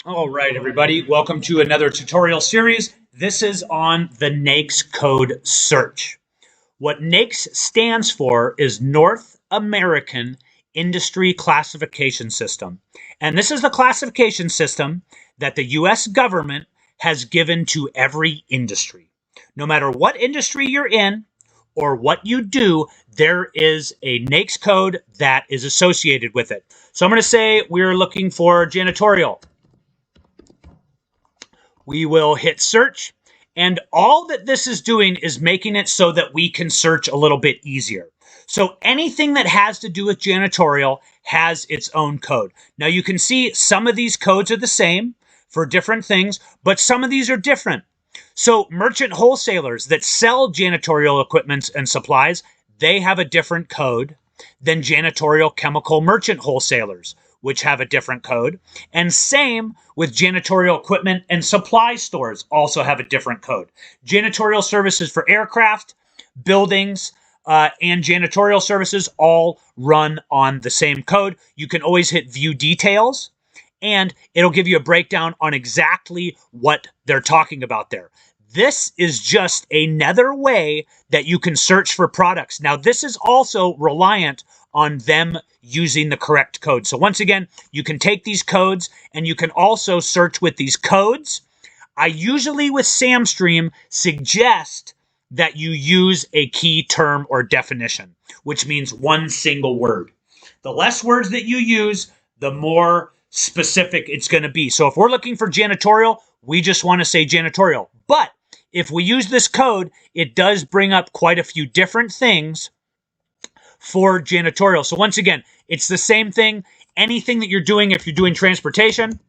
All right, everybody, welcome to another tutorial series. This is on the NAICS Code Search. What NAICS stands for is North American Industry Classification System. And this is the classification system that the U.S. government has given to every industry. No matter what industry you're in or what you do, there is a NAICS code that is associated with it. So I'm going to say we're looking for janitorial. We will hit search, and all that this is doing is making it so that we can search a little bit easier. So anything that has to do with janitorial has its own code. Now you can see some of these codes are the same for different things, but some of these are different. So merchant wholesalers that sell janitorial equipment and supplies, they have a different code than janitorial chemical merchant wholesalers, which have a different code. And same with janitorial equipment and supply stores also have a different code. Janitorial services for aircraft, buildings, and janitorial services all run on the same code. You can always hit view details, and it'll give you a breakdown on exactly what they're talking about there. This is just another way that you can search for products. Now, this is also reliant on them using the correct code. So once again, you can take these codes and you can also search with these codes. I usually with SAMstream suggest that you use a key term or definition, which means one single word. The less words that you use, the more specific it's going to be. So if we're looking for janitorial, we just want to say janitorial. But if we use this code, it does bring up quite a few different things for janitorial. So once again, it's the same thing. Anything that you're doing, if you're doing transportation,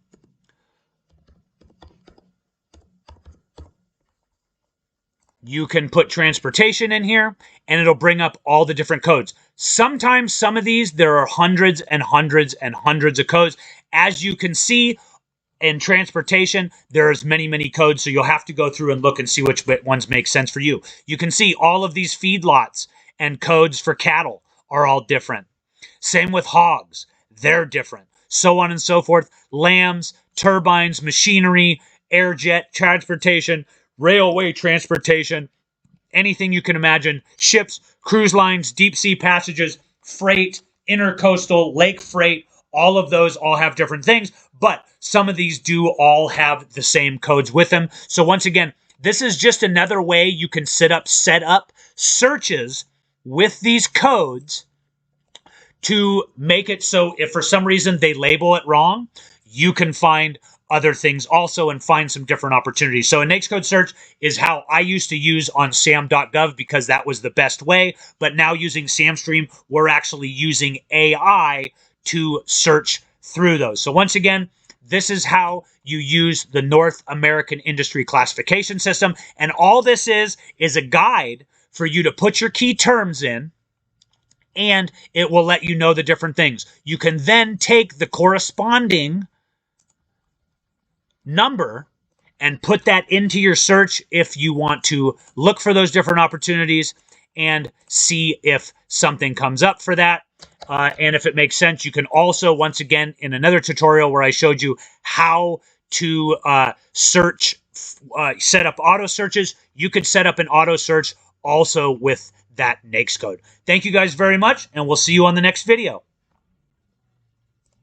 you can put transportation in here and it'll bring up all the different codes. Sometimes some of these, there are hundreds and hundreds and hundreds of codes. As you can see, in transportation, there's many, many codes, so you'll have to go through and look and see which ones make sense for you. You can see all of these feedlots and codes for cattle are all different. Same with hogs. They're different. So on and so forth. Lambs, turbines, machinery, airjet, transportation, railway transportation, anything you can imagine. Ships, cruise lines, deep sea passages, freight, intercoastal, lake freight, all of those all have different things, but some of these do all have the same codes with them. So once again, this is just another way you can set up searches with these codes to make it so if for some reason they label it wrong, you can find other things also and find some different opportunities. So a NAICS Code Search is how I used to use on sam.gov because that was the best way. But now using SAMstream, we're actually using AI to search through those. So once again, this is how you use the North American Industry Classification System. And all this is a guide for you to put your key terms in, and it will let you know the different things. You can then take the corresponding number and put that into your search if you want to look for those different opportunities and see if something comes up for that. And if it makes sense, you can also, once again, in another tutorial where I showed you how to search, set up auto searches, you could set up an auto search also with that NAICS code. Thank you guys very much, and we'll see you on the next video.